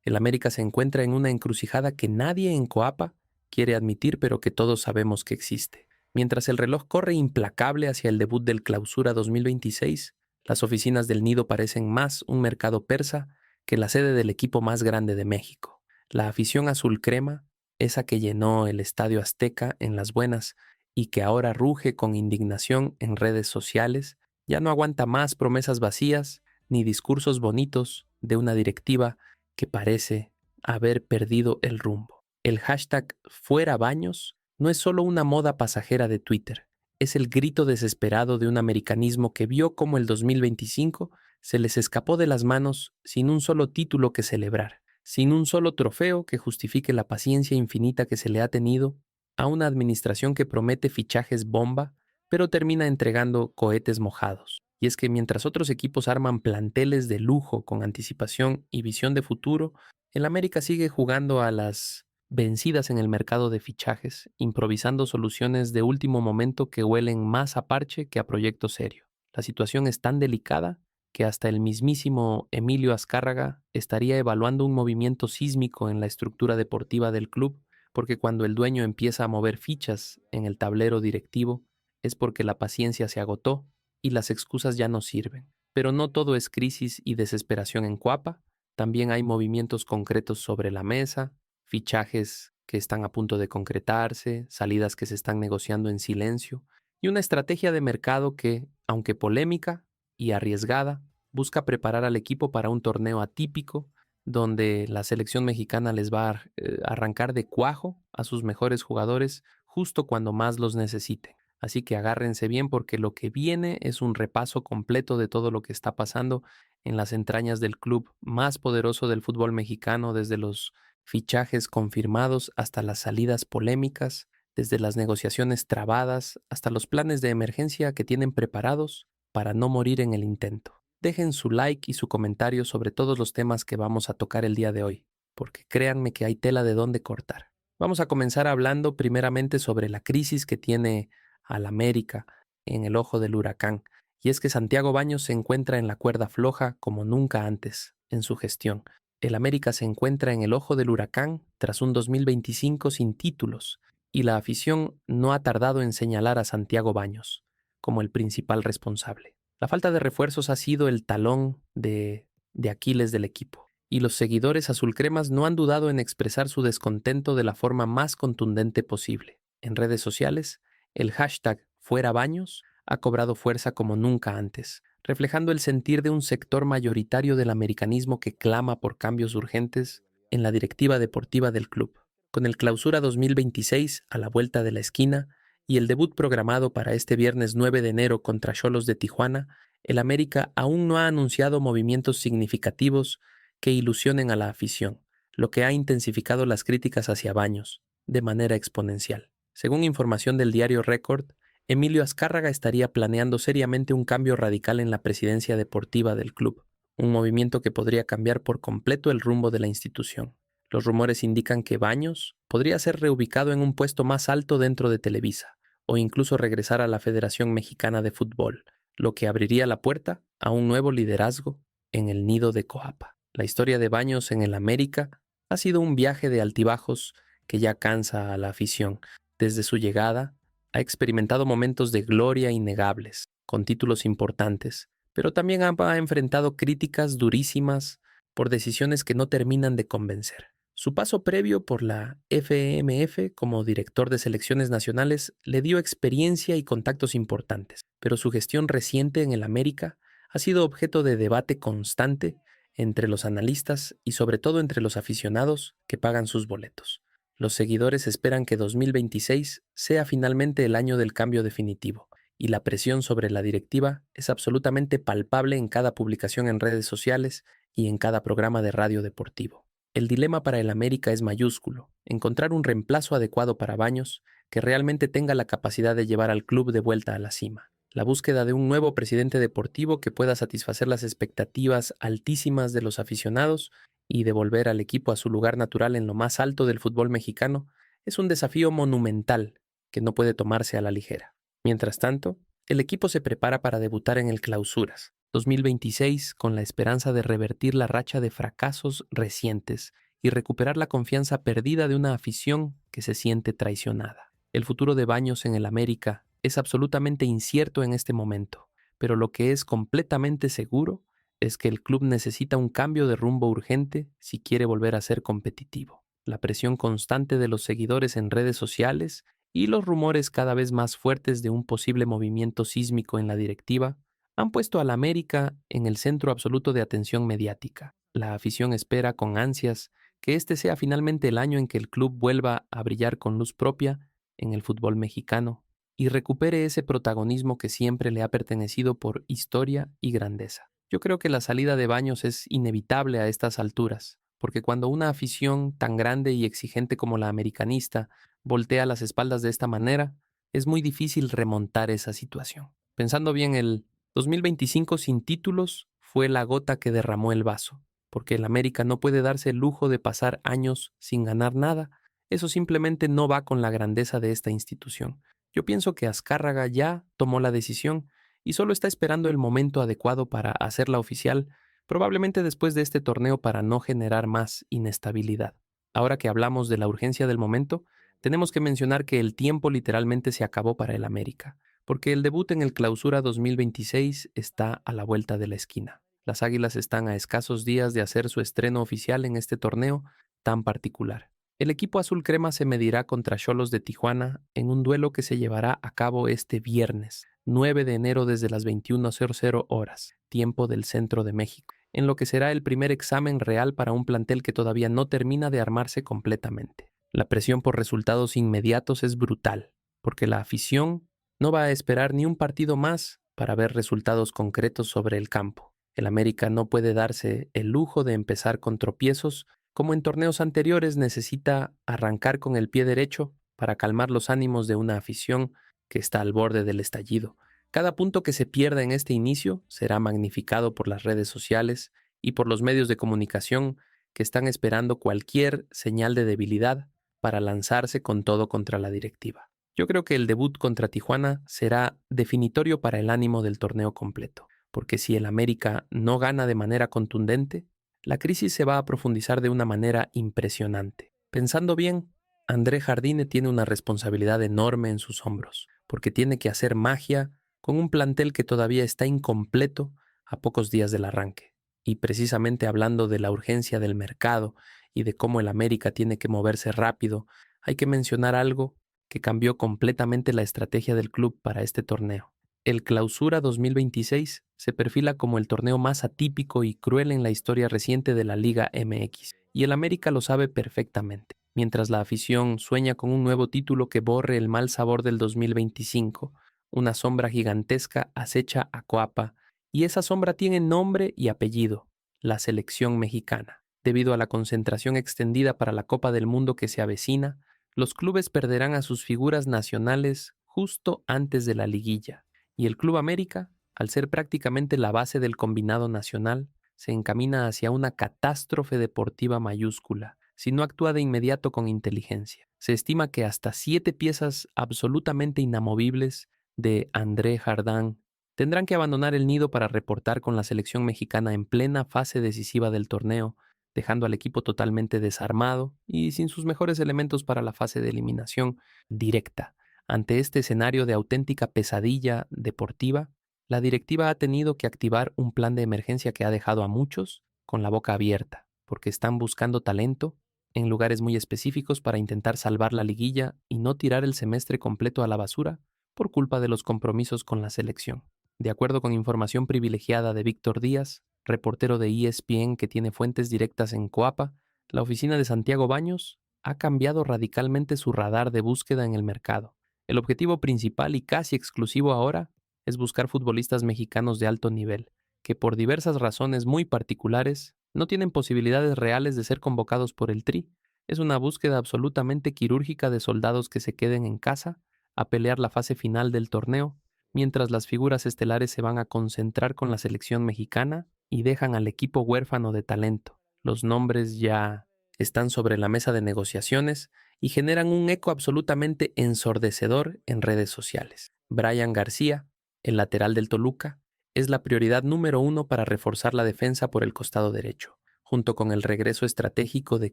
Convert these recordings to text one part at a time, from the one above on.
El América se encuentra en una encrucijada que nadie en Coapa quiere admitir, pero que todos sabemos que existe. Mientras el reloj corre implacable hacia el debut del Clausura 2026, las oficinas del Nido parecen más un mercado persa que la sede del equipo más grande de México. La afición azul crema, esa que llenó el Estadio Azteca en las buenas y que ahora ruge con indignación en redes sociales, ya no aguanta más promesas vacías ni discursos bonitos de una directiva que parece haber perdido el rumbo. El hashtag Fuera Baños no es solo una moda pasajera de Twitter, es el grito desesperado de un americanismo que vio cómo el 2025 se les escapó de las manos sin un solo título que celebrar, sin un solo trofeo que justifique la paciencia infinita que se le ha tenido a una administración que promete fichajes bomba, pero termina entregando cohetes mojados. Y es que mientras otros equipos arman planteles de lujo con anticipación y visión de futuro, el América sigue jugando a las vencidas en el mercado de fichajes, improvisando soluciones de último momento que huelen más a parche que a proyecto serio. La situación es tan delicada que hasta el mismísimo Emilio Azcárraga estaría evaluando un movimiento sísmico en la estructura deportiva del club, porque cuando el dueño empieza a mover fichas en el tablero directivo, es porque la paciencia se agotó y las excusas ya no sirven. Pero no todo es crisis y desesperación en Cuapa, también hay movimientos concretos sobre la mesa, fichajes que están a punto de concretarse, salidas que se están negociando en silencio, y una estrategia de mercado que, aunque polémica y arriesgada, busca preparar al equipo para un torneo atípico, donde la selección mexicana les va a arrancar de cuajo a sus mejores jugadores justo cuando más los necesiten. Así que agárrense bien porque lo que viene es un repaso completo de todo lo que está pasando en las entrañas del club más poderoso del fútbol mexicano, desde los fichajes confirmados hasta las salidas polémicas, desde las negociaciones trabadas hasta los planes de emergencia que tienen preparados para no morir en el intento. Dejen su like y su comentario sobre todos los temas que vamos a tocar el día de hoy, porque créanme que hay tela de dónde cortar. Vamos a comenzar hablando primeramente sobre la crisis que tiene al América en el ojo del huracán, y es que Santiago Baños se encuentra en la cuerda floja como nunca antes en su gestión. El América se encuentra en el ojo del huracán tras un 2025 sin títulos, y la afición no ha tardado en señalar a Santiago Baños como el principal responsable. La falta de refuerzos ha sido el talón de Aquiles del equipo, y los seguidores azulcremas no han dudado en expresar su descontento de la forma más contundente posible. En redes sociales, el hashtag Fuera Baños ha cobrado fuerza como nunca antes, reflejando el sentir de un sector mayoritario del americanismo que clama por cambios urgentes en la directiva deportiva del club. Con el Clausura 2026 a la vuelta de la esquina y el debut programado para este viernes 9 de enero contra Xolos de Tijuana, el América aún no ha anunciado movimientos significativos que ilusionen a la afición, lo que ha intensificado las críticas hacia Baños de manera exponencial. Según información del diario Record, Emilio Azcárraga estaría planeando seriamente un cambio radical en la presidencia deportiva del club, un movimiento que podría cambiar por completo el rumbo de la institución. Los rumores indican que Baños podría ser reubicado en un puesto más alto dentro de Televisa, o incluso regresar a la Federación Mexicana de Fútbol, lo que abriría la puerta a un nuevo liderazgo en el nido de Coapa. La historia de Baños en el América ha sido un viaje de altibajos que ya cansa a la afición. Desde su llegada, ha experimentado momentos de gloria innegables, con títulos importantes, pero también ha enfrentado críticas durísimas por decisiones que no terminan de convencer. Su paso previo por la FMF como director de selecciones nacionales le dio experiencia y contactos importantes, pero su gestión reciente en el América ha sido objeto de debate constante entre los analistas y sobre todo entre los aficionados que pagan sus boletos. Los seguidores esperan que 2026 sea finalmente el año del cambio definitivo, y la presión sobre la directiva es absolutamente palpable en cada publicación en redes sociales y en cada programa de radio deportivo. El dilema para el América es mayúsculo: encontrar un reemplazo adecuado para Baños que realmente tenga la capacidad de llevar al club de vuelta a la cima. La búsqueda de un nuevo presidente deportivo que pueda satisfacer las expectativas altísimas de los aficionados y devolver al equipo a su lugar natural en lo más alto del fútbol mexicano es un desafío monumental que no puede tomarse a la ligera. Mientras tanto, el equipo se prepara para debutar en el Clausuras, 2026 con la esperanza de revertir la racha de fracasos recientes y recuperar la confianza perdida de una afición que se siente traicionada. El futuro de Baños en el América es absolutamente incierto en este momento, pero lo que es completamente seguro es que el club necesita un cambio de rumbo urgente si quiere volver a ser competitivo. La presión constante de los seguidores en redes sociales y los rumores cada vez más fuertes de un posible movimiento sísmico en la directiva han puesto al América en el centro absoluto de atención mediática. La afición espera con ansias que este sea finalmente el año en que el club vuelva a brillar con luz propia en el fútbol mexicano y recupere ese protagonismo que siempre le ha pertenecido por historia y grandeza. Yo creo que la salida de Baños es inevitable a estas alturas, porque cuando una afición tan grande y exigente como la americanista voltea las espaldas de esta manera, es muy difícil remontar esa situación. Pensando bien, el 2025 sin títulos fue la gota que derramó el vaso, porque el América no puede darse el lujo de pasar años sin ganar nada. Eso simplemente no va con la grandeza de esta institución. Yo pienso que Azcárraga ya tomó la decisión y solo está esperando el momento adecuado para hacerla oficial, probablemente después de este torneo para no generar más inestabilidad. Ahora que hablamos de la urgencia del momento, tenemos que mencionar que el tiempo literalmente se acabó para el América, porque el debut en el Clausura 2026 está a la vuelta de la esquina. Las Águilas están a escasos días de hacer su estreno oficial en este torneo tan particular. El equipo azul crema se medirá contra Xolos de Tijuana en un duelo que se llevará a cabo este viernes, 9 de enero desde las 21:00 horas, tiempo del centro de México, en lo que será el primer examen real para un plantel que todavía no termina de armarse completamente. La presión por resultados inmediatos es brutal, porque la afición no va a esperar ni un partido más para ver resultados concretos sobre el campo. El América no puede darse el lujo de empezar con tropiezos. Como en torneos anteriores, necesita arrancar con el pie derecho para calmar los ánimos de una afición que está al borde del estallido. Cada punto que se pierda en este inicio será magnificado por las redes sociales y por los medios de comunicación que están esperando cualquier señal de debilidad para lanzarse con todo contra la directiva. Yo creo que el debut contra Tijuana será definitorio para el ánimo del torneo completo, porque si el América no gana de manera contundente, la crisis se va a profundizar de una manera impresionante. Pensando bien, André Jardine tiene una responsabilidad enorme en sus hombros, porque tiene que hacer magia con un plantel que todavía está incompleto a pocos días del arranque. Y precisamente hablando de la urgencia del mercado y de cómo el América tiene que moverse rápido, hay que mencionar algo que cambió completamente la estrategia del club para este torneo. El Clausura 2026 se perfila como el torneo más atípico y cruel en la historia reciente de la Liga MX, y el América lo sabe perfectamente. Mientras la afición sueña con un nuevo título que borre el mal sabor del 2025, una sombra gigantesca acecha a Coapa, y esa sombra tiene nombre y apellido: la selección mexicana. Debido a la concentración extendida para la Copa del Mundo que se avecina, los clubes perderán a sus figuras nacionales justo antes de la liguilla, y el Club América, al ser prácticamente la base del combinado nacional, se encamina hacia una catástrofe deportiva mayúscula si no actúa de inmediato con inteligencia. Se estima que hasta 7 piezas absolutamente inamovibles de André Jardin tendrán que abandonar el nido para reportar con la selección mexicana en plena fase decisiva del torneo, dejando al equipo totalmente desarmado y sin sus mejores elementos para la fase de eliminación directa. Ante este escenario de auténtica pesadilla deportiva, la directiva ha tenido que activar un plan de emergencia que ha dejado a muchos con la boca abierta, porque están buscando talento en lugares muy específicos para intentar salvar la liguilla y no tirar el semestre completo a la basura por culpa de los compromisos con la selección. De acuerdo con información privilegiada de Víctor Díaz, reportero de ESPN que tiene fuentes directas en Coapa, la oficina de Santiago Baños ha cambiado radicalmente su radar de búsqueda en el mercado. El objetivo principal y casi exclusivo ahora es buscar futbolistas mexicanos de alto nivel, que por diversas razones muy particulares no tienen posibilidades reales de ser convocados por el Tri. Es una búsqueda absolutamente quirúrgica de soldados que se queden en casa a pelear la fase final del torneo, mientras las figuras estelares se van a concentrar con la selección mexicana y dejan al equipo huérfano de talento. Los nombres ya están sobre la mesa de negociaciones y generan un eco absolutamente ensordecedor en redes sociales. Brian García, el lateral del Toluca, es la prioridad número uno para reforzar la defensa por el costado derecho, junto con el regreso estratégico de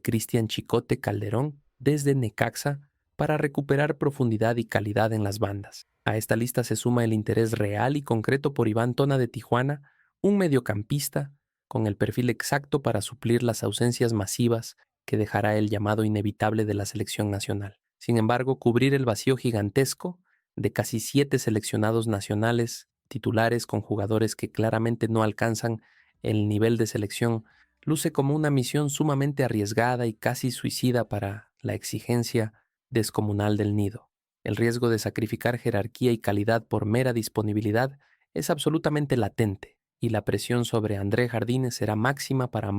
Cristian Chicote Calderón desde Necaxa para recuperar profundidad y calidad en las bandas. A esta lista se suma el interés real y concreto por Iván Tona de Tijuana, un mediocampista con el perfil exacto para suplir las ausencias masivas que dejará el llamado inevitable de la selección nacional. Sin embargo, cubrir el vacío gigantesco de casi 7 seleccionados nacionales titulares con jugadores que claramente no alcanzan el nivel de selección luce como una misión sumamente arriesgada y casi suicida para la exigencia descomunal del nido. El riesgo de sacrificar jerarquía y calidad por mera disponibilidad es absolutamente latente, y la presión sobre André Jardines será máxima para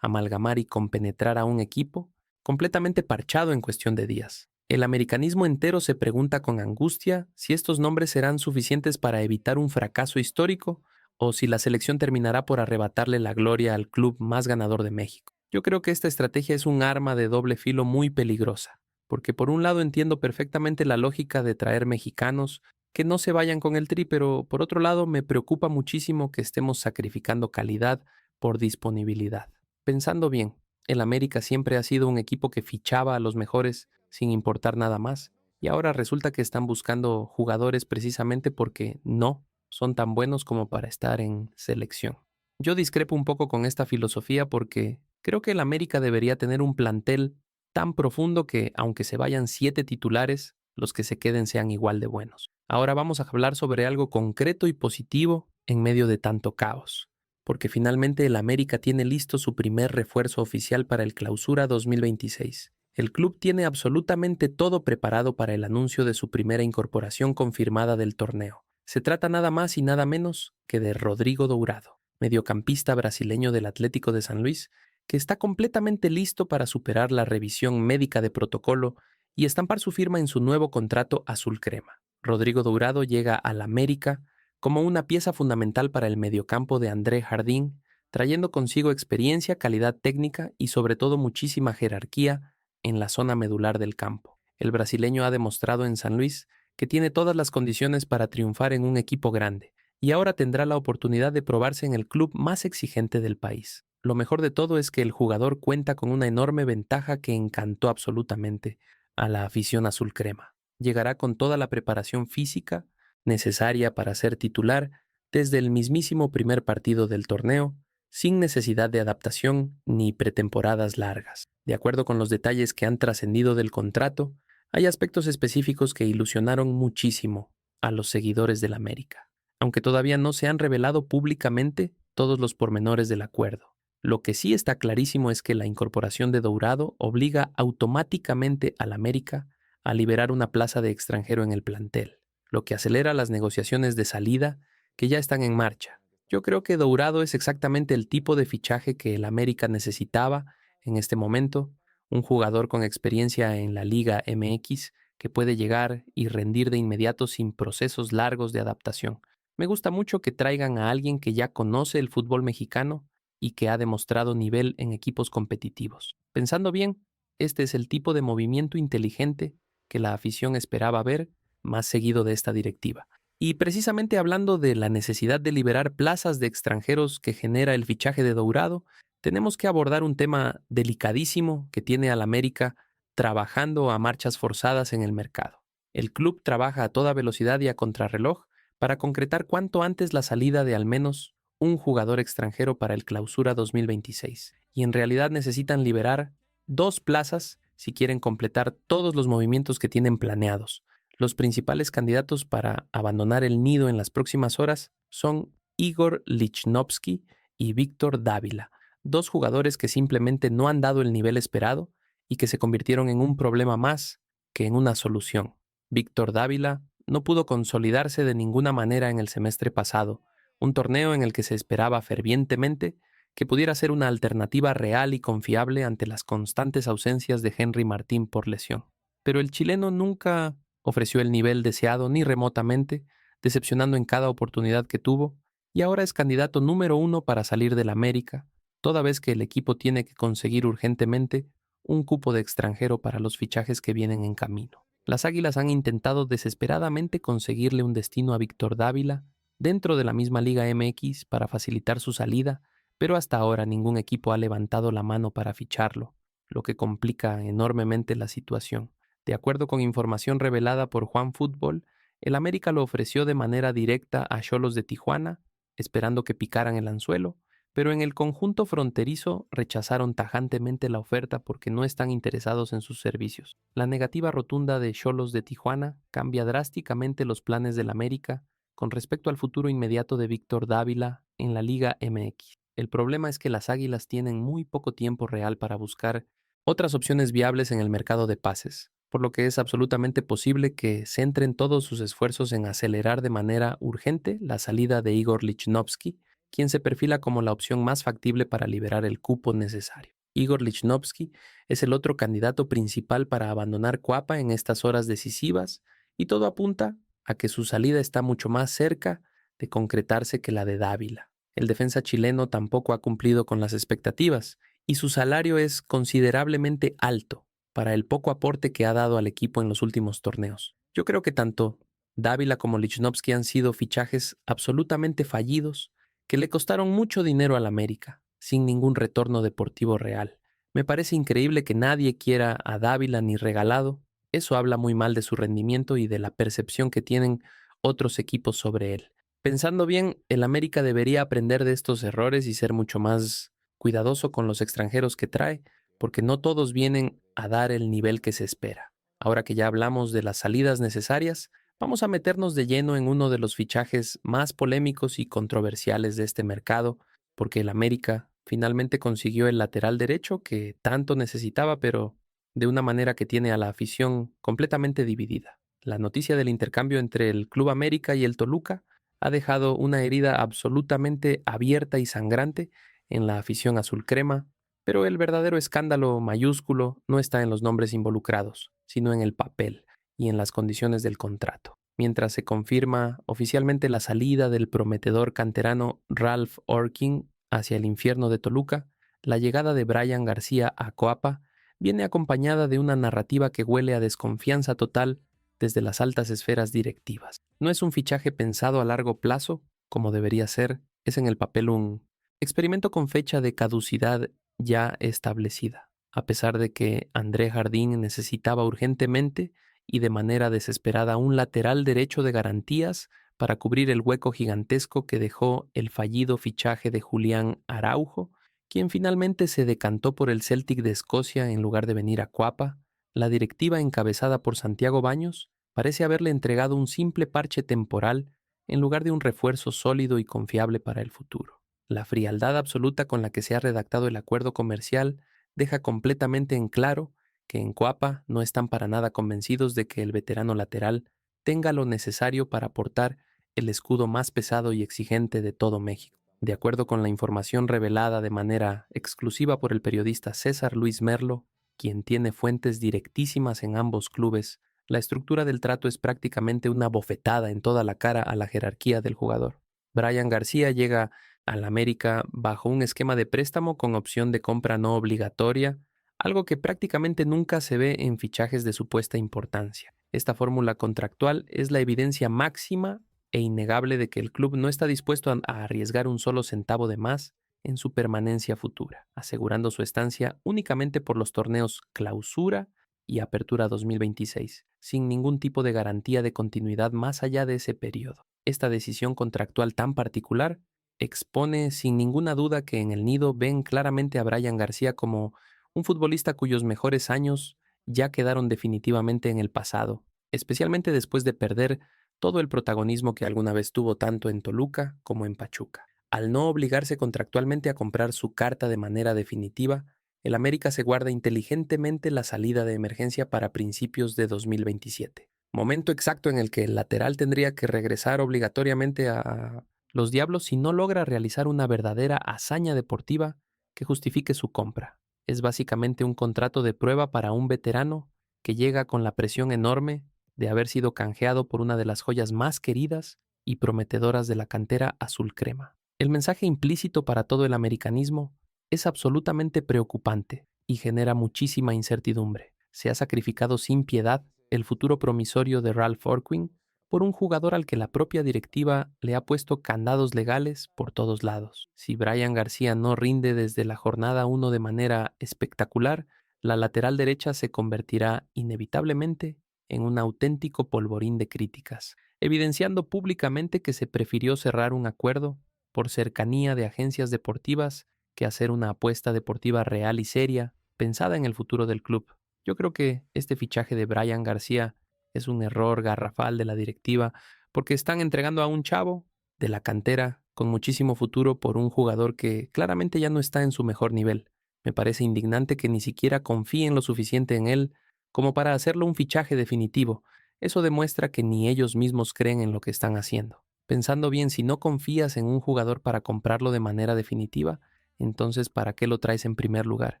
amalgamar y compenetrar a un equipo completamente parchado en cuestión de días. El americanismo entero se pregunta con angustia si estos nombres serán suficientes para evitar un fracaso histórico o si la selección terminará por arrebatarle la gloria al club más ganador de México. Yo creo que esta estrategia es un arma de doble filo muy peligrosa, porque por un lado entiendo perfectamente la lógica de traer mexicanos que no se vayan con el Tri, pero por otro lado me preocupa muchísimo que estemos sacrificando calidad por disponibilidad. Pensando bien, el América siempre ha sido un equipo que fichaba a los mejores sin importar nada más, y ahora resulta que están buscando jugadores precisamente porque no son tan buenos como para estar en selección. Yo discrepo un poco con esta filosofía porque creo que el América debería tener un plantel tan profundo que, aunque se vayan 7 titulares, los que se queden sean igual de buenos. Ahora vamos a hablar sobre algo concreto y positivo en medio de tanto caos, porque finalmente el América tiene listo su primer refuerzo oficial para el Clausura 2026. El club tiene absolutamente todo preparado para el anuncio de su primera incorporación confirmada del torneo. Se trata nada más y nada menos que de Rodrigo Dourado, mediocampista brasileño del Atlético de San Luis, que está completamente listo para superar la revisión médica de protocolo y estampar su firma en su nuevo contrato azul crema. Rodrigo Dourado llega al América como una pieza fundamental para el mediocampo de André Jardín, trayendo consigo experiencia, calidad técnica y sobre todo muchísima jerarquía en la zona medular del campo. El brasileño ha demostrado en San Luis que tiene todas las condiciones para triunfar en un equipo grande, y ahora tendrá la oportunidad de probarse en el club más exigente del país. Lo mejor de todo es que el jugador cuenta con una enorme ventaja que encantó absolutamente a la afición azul crema. Llegará con toda la preparación física necesaria para ser titular desde el mismísimo primer partido del torneo, sin necesidad de adaptación ni pretemporadas largas. De acuerdo con los detalles que han trascendido del contrato, hay aspectos específicos que ilusionaron muchísimo a los seguidores del América, aunque todavía no se han revelado públicamente todos los pormenores del acuerdo. Lo que sí está clarísimo es que la incorporación de Dourado obliga automáticamente al América a liberar una plaza de extranjero en el plantel, lo que acelera las negociaciones de salida que ya están en marcha. Yo creo que Dourado es exactamente el tipo de fichaje que el América necesitaba en este momento, un jugador con experiencia en la Liga MX que puede llegar y rendir de inmediato sin procesos largos de adaptación. Me gusta mucho que traigan a alguien que ya conoce el fútbol mexicano y que ha demostrado nivel en equipos competitivos. Pensando bien, este es el tipo de movimiento inteligente que la afición esperaba ver más seguido de esta directiva. Y precisamente hablando de la necesidad de liberar plazas de extranjeros que genera el fichaje de Dourado, tenemos que abordar un tema delicadísimo que tiene al América trabajando a marchas forzadas en el mercado. El club trabaja a toda velocidad y a contrarreloj para concretar cuanto antes la salida de al menos un jugador extranjero para el Clausura 2026. Y en realidad necesitan liberar 2 plazas si quieren completar todos los movimientos que tienen planeados. Los principales candidatos para abandonar el nido en las próximas horas son Igor Lichnowsky y Víctor Dávila, 2 jugadores que simplemente no han dado el nivel esperado y que se convirtieron en un problema más que en una solución. Víctor Dávila no pudo consolidarse de ninguna manera en el semestre pasado, un torneo en el que se esperaba fervientemente que pudiera ser una alternativa real y confiable ante las constantes ausencias de Henry Martín por lesión. Pero el chileno nunca ofreció el nivel deseado ni remotamente, decepcionando en cada oportunidad que tuvo, y ahora es candidato número 1 para salir del América, toda vez que el equipo tiene que conseguir urgentemente un cupo de extranjero para los fichajes que vienen en camino. Las Águilas han intentado desesperadamente conseguirle un destino a Víctor Dávila dentro de la misma Liga MX para facilitar su salida, pero hasta ahora ningún equipo ha levantado la mano para ficharlo, lo que complica enormemente la situación. De acuerdo con información revelada por Juan Fútbol, el América lo ofreció de manera directa a Xolos de Tijuana, esperando que picaran el anzuelo, pero en el conjunto fronterizo rechazaron tajantemente la oferta porque no están interesados en sus servicios. La negativa rotunda de Xolos de Tijuana cambia drásticamente los planes del América con respecto al futuro inmediato de Víctor Dávila en la Liga MX. El problema es que las Águilas tienen muy poco tiempo real para buscar otras opciones viables en el mercado de pases, por lo que es absolutamente posible que centren todos sus esfuerzos en acelerar de manera urgente la salida de Igor Lichnowsky, quien se perfila como la opción más factible para liberar el cupo necesario. Igor Lichnowsky es el otro candidato principal para abandonar Cuapa en estas horas decisivas y todo apunta a que su salida está mucho más cerca de concretarse que la de Dávila. El defensa chileno tampoco ha cumplido con las expectativas y su salario es considerablemente alto para el poco aporte que ha dado al equipo en los últimos torneos. Yo creo que tanto Dávila como Lichnowsky han sido fichajes absolutamente fallidos que le costaron mucho dinero al América, sin ningún retorno deportivo real. Me parece increíble que nadie quiera a Dávila ni regalado. Eso habla muy mal de su rendimiento y de la percepción que tienen otros equipos sobre él. Pensando bien, el América debería aprender de estos errores y ser mucho más cuidadoso con los extranjeros que trae, porque no todos vienen a dar el nivel que se espera. Ahora que ya hablamos de las salidas necesarias, vamos a meternos de lleno en uno de los fichajes más polémicos y controversiales de este mercado, porque el América finalmente consiguió el lateral derecho que tanto necesitaba, pero de una manera que tiene a la afición completamente dividida. La noticia del intercambio entre el Club América y el Toluca ha dejado una herida absolutamente abierta y sangrante en la afición azul crema, pero el verdadero escándalo mayúsculo no está en los nombres involucrados, sino en el papel y en las condiciones del contrato. Mientras se confirma oficialmente la salida del prometedor canterano Ralph Orkin hacia el infierno de Toluca, la llegada de Bryan García a Coapa viene acompañada de una narrativa que huele a desconfianza total desde las altas esferas directivas. No es un fichaje pensado a largo plazo, como debería ser, es en el papel un experimento con fecha de caducidad ya establecida, a pesar de que André Jardín necesitaba urgentemente y de manera desesperada un lateral derecho de garantías para cubrir el hueco gigantesco que dejó el fallido fichaje de Julián Araujo, quien finalmente se decantó por el Celtic de Escocia en lugar de venir a Cuapa. La directiva encabezada por Santiago Baños parece haberle entregado un simple parche temporal en lugar de un refuerzo sólido y confiable para el futuro. La frialdad absoluta con la que se ha redactado el acuerdo comercial deja completamente en claro que en Cuapa no están para nada convencidos de que el veterano lateral tenga lo necesario para portar el escudo más pesado y exigente de todo México. De acuerdo con la información revelada de manera exclusiva por el periodista César Luis Merlo, quien tiene fuentes directísimas en ambos clubes, la estructura del trato es prácticamente una bofetada en toda la cara a la jerarquía del jugador. Bryan García llega al América bajo un esquema de préstamo con opción de compra no obligatoria, algo que prácticamente nunca se ve en fichajes de supuesta importancia. Esta fórmula contractual es la evidencia máxima e innegable de que el club no está dispuesto a arriesgar un solo centavo de más en su permanencia futura, asegurando su estancia únicamente por los torneos Clausura y Apertura 2026, sin ningún tipo de garantía de continuidad más allá de ese periodo. Esta decisión contractual tan particular expone sin ninguna duda que en el Nido ven claramente a Bryan García como un futbolista cuyos mejores años ya quedaron definitivamente en el pasado, especialmente después de perder todo el protagonismo que alguna vez tuvo tanto en Toluca como en Pachuca. Al no obligarse contractualmente a comprar su carta de manera definitiva, el América se guarda inteligentemente la salida de emergencia para principios de 2027, momento exacto en el que el lateral tendría que regresar obligatoriamente a los Diablos si no logra realizar una verdadera hazaña deportiva que justifique su compra. Es básicamente un contrato de prueba para un veterano que llega con la presión enorme de haber sido canjeado por una de las joyas más queridas y prometedoras de la cantera azul crema. El mensaje implícito para todo el americanismo es absolutamente preocupante y genera muchísima incertidumbre. Se ha sacrificado sin piedad el futuro promisorio de Ralph Orkin por un jugador al que la propia directiva le ha puesto candados legales por todos lados. Si Bryan García no rinde desde la jornada 1 de manera espectacular, la lateral derecha se convertirá inevitablemente en un auténtico polvorín de críticas, evidenciando públicamente que se prefirió cerrar un acuerdo por cercanía de agencias deportivas que hacer una apuesta deportiva real y seria, pensada en el futuro del club. Yo creo que este fichaje de Bryan García es un error garrafal de la directiva porque están entregando a un chavo de la cantera con muchísimo futuro por un jugador que claramente ya no está en su mejor nivel. Me parece indignante que ni siquiera confíen lo suficiente en él como para hacerlo un fichaje definitivo. Eso demuestra que ni ellos mismos creen en lo que están haciendo. Pensando bien, si no confías en un jugador para comprarlo de manera definitiva, entonces ¿para qué lo traes en primer lugar?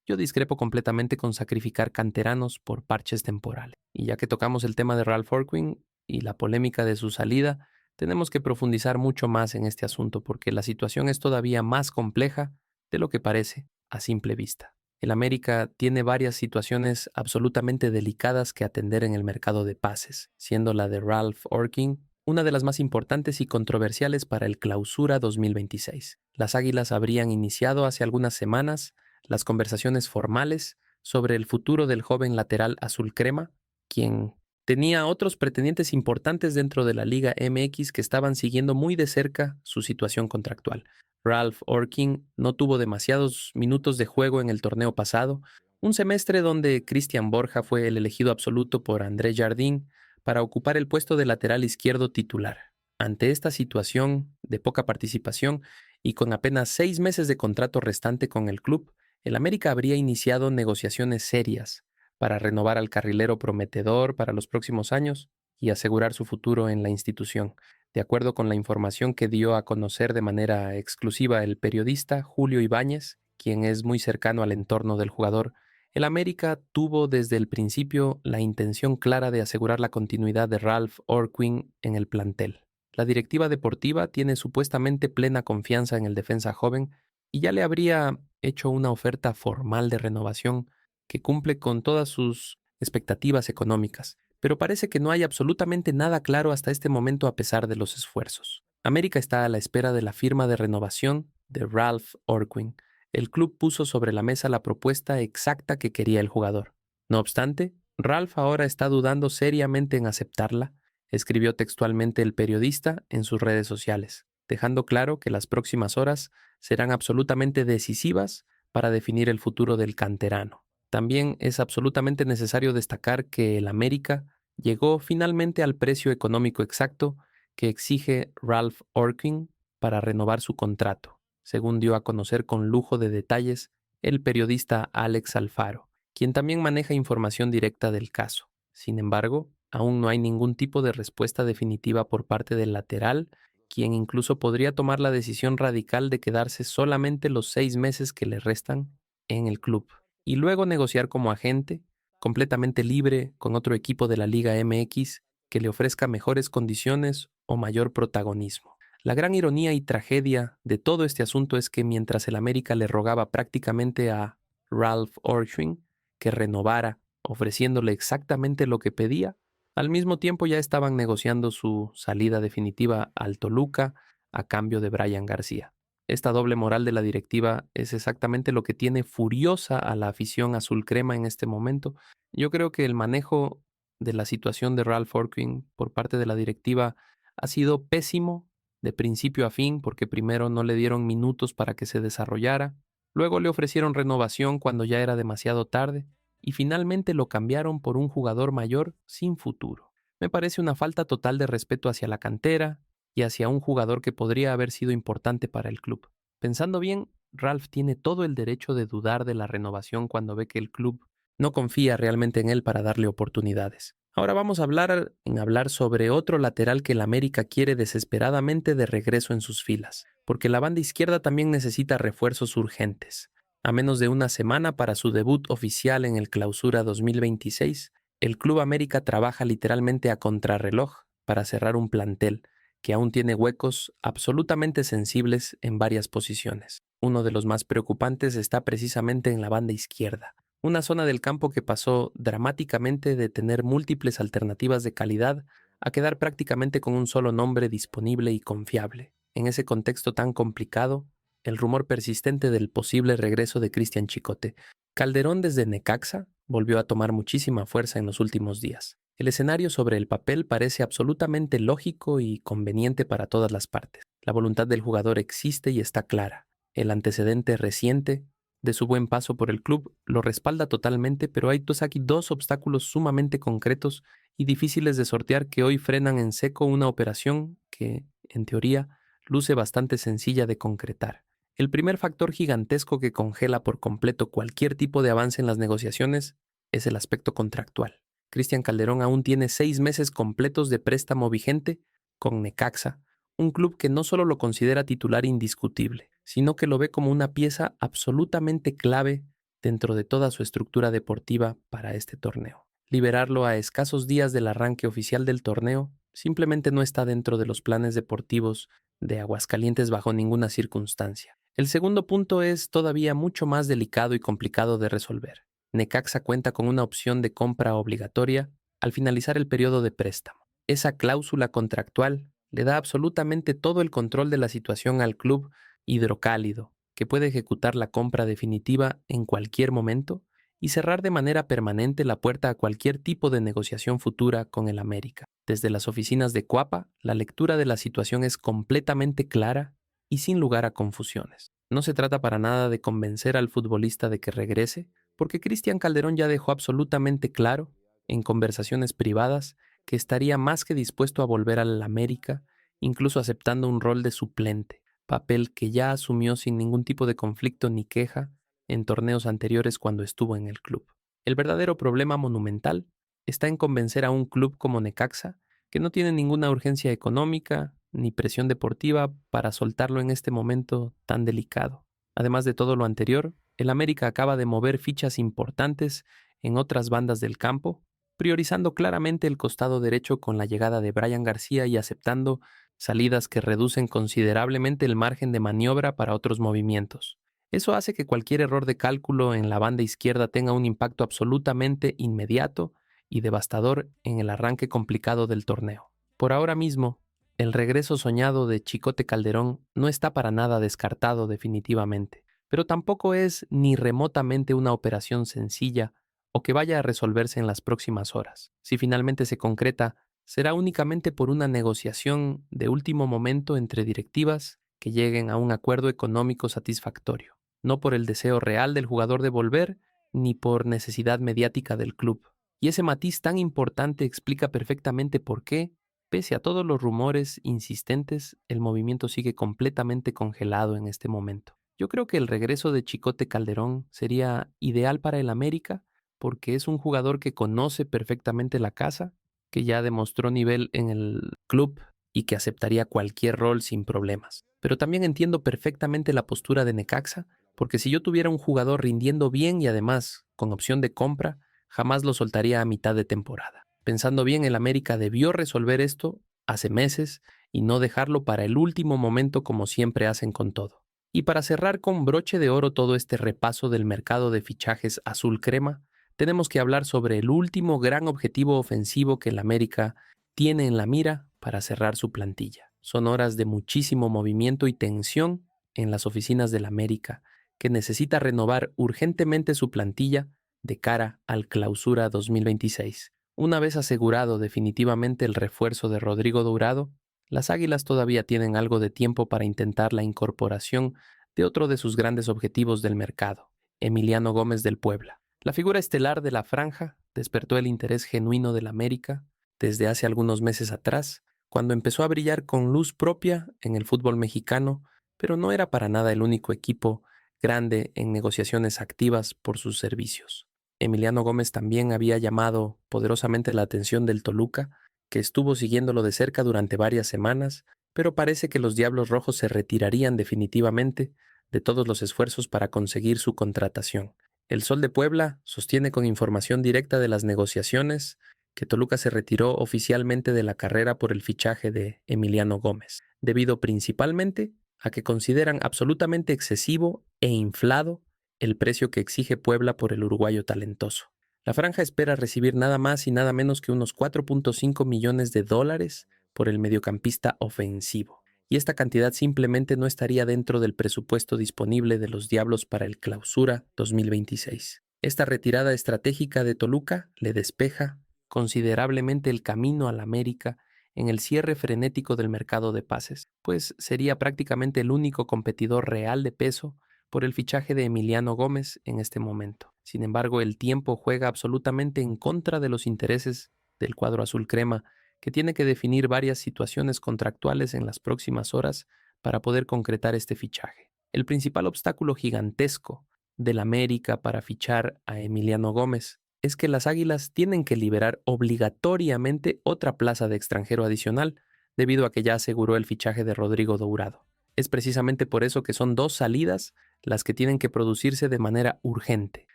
Yo discrepo completamente con sacrificar canteranos por parches temporales. Y ya que tocamos el tema de Ralph Orquin y la polémica de su salida, tenemos que profundizar mucho más en este asunto porque la situación es todavía más compleja de lo que parece a simple vista. El América tiene varias situaciones absolutamente delicadas que atender en el mercado de pases, siendo la de Ralph Orquin una de las más importantes y controversiales para el Clausura 2026. Las Águilas habrían iniciado hace algunas semanas las conversaciones formales sobre el futuro del joven lateral azul crema, quien tenía otros pretendientes importantes dentro de la Liga MX que estaban siguiendo muy de cerca su situación contractual. Ralph Orquin no tuvo demasiados minutos de juego en el torneo pasado, un semestre donde Cristian Borja fue el elegido absoluto por André Jardín para ocupar el puesto de lateral izquierdo titular. Ante esta situación de poca participación y con apenas 6 meses de contrato restante con el club, el América habría iniciado negociaciones serias para renovar al carrilero prometedor para los próximos años y asegurar su futuro en la institución. De acuerdo con la información que dio a conocer de manera exclusiva el periodista Julio Ibáñez, quien es muy cercano al entorno del jugador, el América tuvo desde el principio la intención clara de asegurar la continuidad de Ralph Orquin en el plantel. La directiva deportiva tiene supuestamente plena confianza en el defensa joven y ya le habría hecho una oferta formal de renovación que cumple con todas sus expectativas económicas, pero parece que no hay absolutamente nada claro hasta este momento a pesar de los esfuerzos. América está a la espera de la firma de renovación de Ralph Orquin. El club puso sobre la mesa la propuesta exacta que quería el jugador. No obstante, Ralph ahora está dudando seriamente en aceptarla, escribió textualmente el periodista en sus redes sociales, dejando claro que las próximas horas serán absolutamente decisivas para definir el futuro del canterano. También es absolutamente necesario destacar que el América llegó finalmente al precio económico exacto que exige Ralph Orquin para renovar su contrato, según dio a conocer con lujo de detalles el periodista Alex Alfaro, quien también maneja información directa del caso. Sin embargo, aún no hay ningún tipo de respuesta definitiva por parte del lateral, quien incluso podría tomar la decisión radical de quedarse solamente los 6 meses que le restan en el club y luego negociar como agente, completamente libre con otro equipo de la Liga MX que le ofrezca mejores condiciones o mayor protagonismo. La gran ironía y tragedia de todo este asunto es que mientras el América le rogaba prácticamente a Ralph Orquin que renovara, ofreciéndole exactamente lo que pedía, al mismo tiempo ya estaban negociando su salida definitiva al Toluca a cambio de Bryan García. Esta doble moral de la directiva es exactamente lo que tiene furiosa a la afición azul crema en este momento. Yo creo que el manejo de la situación de Ralph Orquin por parte de la directiva ha sido pésimo de principio a fin porque primero no le dieron minutos para que se desarrollara, luego le ofrecieron renovación cuando ya era demasiado tarde y finalmente lo cambiaron por un jugador mayor sin futuro. Me parece una falta total de respeto hacia la cantera y hacia un jugador que podría haber sido importante para el club. Pensando bien, Ralph tiene todo el derecho de dudar de la renovación cuando ve que el club no confía realmente en él para darle oportunidades. Ahora vamos a hablar sobre otro lateral que el América quiere desesperadamente de regreso en sus filas, porque la banda izquierda también necesita refuerzos urgentes. A menos de una semana para su debut oficial en el Clausura 2026, el Club América trabaja literalmente a contrarreloj para cerrar un plantel que aún tiene huecos absolutamente sensibles en varias posiciones. Uno de los más preocupantes está precisamente en la banda izquierda, una zona del campo que pasó dramáticamente de tener múltiples alternativas de calidad a quedar prácticamente con un solo nombre disponible y confiable. En ese contexto tan complicado, el rumor persistente del posible regreso de Cristian Chicote Calderón desde Necaxa volvió a tomar muchísima fuerza en los últimos días. El escenario sobre el papel parece absolutamente lógico y conveniente para todas las partes. La voluntad del jugador existe y está clara. El antecedente reciente de su buen paso por el club lo respalda totalmente, pero hay aquí dos obstáculos sumamente concretos y difíciles de sortear que hoy frenan en seco una operación que, en teoría, luce bastante sencilla de concretar. El primer factor gigantesco que congela por completo cualquier tipo de avance en las negociaciones es el aspecto contractual. Cristian Calderón aún tiene 6 meses completos de préstamo vigente con Necaxa, un club que no solo lo considera titular indiscutible, sino que lo ve como una pieza absolutamente clave dentro de toda su estructura deportiva para este torneo. Liberarlo a escasos días del arranque oficial del torneo simplemente no está dentro de los planes deportivos de Aguascalientes bajo ninguna circunstancia. El segundo punto es todavía mucho más delicado y complicado de resolver. Necaxa cuenta con una opción de compra obligatoria al finalizar el periodo de préstamo. Esa cláusula contractual le da absolutamente todo el control de la situación al club hidrocálido, que puede ejecutar la compra definitiva en cualquier momento y cerrar de manera permanente la puerta a cualquier tipo de negociación futura con el América. Desde las oficinas de Cuapa, la lectura de la situación es completamente clara y sin lugar a confusiones. No se trata para nada de convencer al futbolista de que regrese, porque Cristian Calderón ya dejó absolutamente claro, en conversaciones privadas, que estaría más que dispuesto a volver al América, incluso aceptando un rol de suplente, papel que ya asumió sin ningún tipo de conflicto ni queja en torneos anteriores cuando estuvo en el club. El verdadero problema monumental está en convencer a un club como Necaxa, que no tiene ninguna urgencia económica ni presión deportiva para soltarlo en este momento tan delicado. Además de todo lo anterior, el América acaba de mover fichas importantes en otras bandas del campo, priorizando claramente el costado derecho con la llegada de Brian García y aceptando salidas que reducen considerablemente el margen de maniobra para otros movimientos. Eso hace que cualquier error de cálculo en la banda izquierda tenga un impacto absolutamente inmediato y devastador en el arranque complicado del torneo. Por ahora mismo, el regreso soñado de Chicote Calderón no está para nada descartado definitivamente, pero tampoco es ni remotamente una operación sencilla o que vaya a resolverse en las próximas horas. Si finalmente se concreta, será únicamente por una negociación de último momento entre directivas que lleguen a un acuerdo económico satisfactorio, no por el deseo real del jugador de volver ni por necesidad mediática del club. Y ese matiz tan importante explica perfectamente por qué, pese a todos los rumores insistentes, el movimiento sigue completamente congelado en este momento. Yo creo que el regreso de Chicote Calderón sería ideal para el América porque es un jugador que conoce perfectamente la casa, que ya demostró nivel en el club y que aceptaría cualquier rol sin problemas. Pero también entiendo perfectamente la postura de Necaxa, porque si yo tuviera un jugador rindiendo bien y además con opción de compra, jamás lo soltaría a mitad de temporada. Pensando bien, el América debió resolver esto hace meses y no dejarlo para el último momento como siempre hacen con todo. Y para cerrar con broche de oro todo este repaso del mercado de fichajes azul crema, tenemos que hablar sobre el último gran objetivo ofensivo que el América tiene en la mira para cerrar su plantilla. Son horas de muchísimo movimiento y tensión en las oficinas del América, que necesita renovar urgentemente su plantilla de cara al Clausura 2026. Una vez asegurado definitivamente el refuerzo de Rodrigo Dourado, las Águilas todavía tienen algo de tiempo para intentar la incorporación de otro de sus grandes objetivos del mercado, Emiliano Gómez del Puebla. La figura estelar de la franja despertó el interés genuino del América desde hace algunos meses atrás, cuando empezó a brillar con luz propia en el fútbol mexicano, pero no era para nada el único equipo grande en negociaciones activas por sus servicios. Emiliano Gómez también había llamado poderosamente la atención del Toluca, que estuvo siguiéndolo de cerca durante varias semanas, pero parece que los Diablos Rojos se retirarían definitivamente de todos los esfuerzos para conseguir su contratación. El Sol de Puebla sostiene con información directa de las negociaciones que Toluca se retiró oficialmente de la carrera por el fichaje de Emiliano Gómez, debido principalmente a que consideran absolutamente excesivo e inflado el precio que exige Puebla por el uruguayo talentoso. La franja espera recibir nada más y nada menos que unos 4.5 millones de dólares por el mediocampista ofensivo. Y esta cantidad simplemente no estaría dentro del presupuesto disponible de los Diablos para el Clausura 2026. Esta retirada estratégica de Toluca le despeja considerablemente el camino al América en el cierre frenético del mercado de pases, pues sería prácticamente el único competidor real de peso por el fichaje de Emiliano Gómez en este momento. Sin embargo, el tiempo juega absolutamente en contra de los intereses del cuadro azul crema, que tiene que definir varias situaciones contractuales en las próximas horas para poder concretar este fichaje. El principal obstáculo gigantesco del América para fichar a Emiliano Gómez es que las Águilas tienen que liberar obligatoriamente otra plaza de extranjero adicional, debido a que ya aseguró el fichaje de Rodrigo Dourado. Es precisamente por eso que son dos salidas las que tienen que producirse de manera urgente,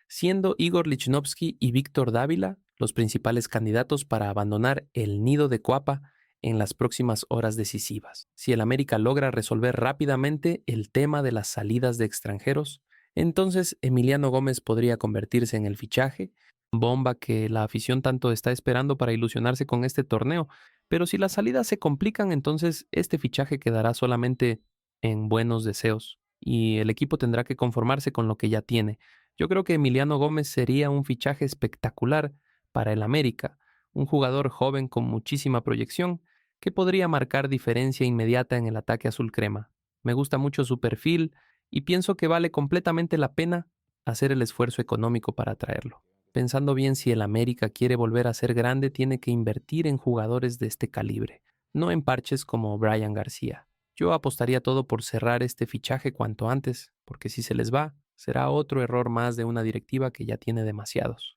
siendo Igor Lichnowsky y Víctor Dávila los principales candidatos para abandonar el nido de Coapa en las próximas horas decisivas. Si el América logra resolver rápidamente el tema de las salidas de extranjeros, entonces Emiliano Gómez podría convertirse en el fichaje bomba que la afición tanto está esperando para ilusionarse con este torneo. Pero si las salidas se complican, entonces este fichaje quedará solamente en buenos deseos y el equipo tendrá que conformarse con lo que ya tiene. Yo creo que Emiliano Gómez sería un fichaje espectacular para el América, un jugador joven con muchísima proyección que podría marcar diferencia inmediata en el ataque azul crema. Me gusta mucho su perfil y pienso que vale completamente la pena hacer el esfuerzo económico para traerlo. Pensando bien, si el América quiere volver a ser grande, tiene que invertir en jugadores de este calibre, no en parches como Brian García. Yo apostaría todo por cerrar este fichaje cuanto antes, porque si se les va, será otro error más de una directiva que ya tiene demasiados.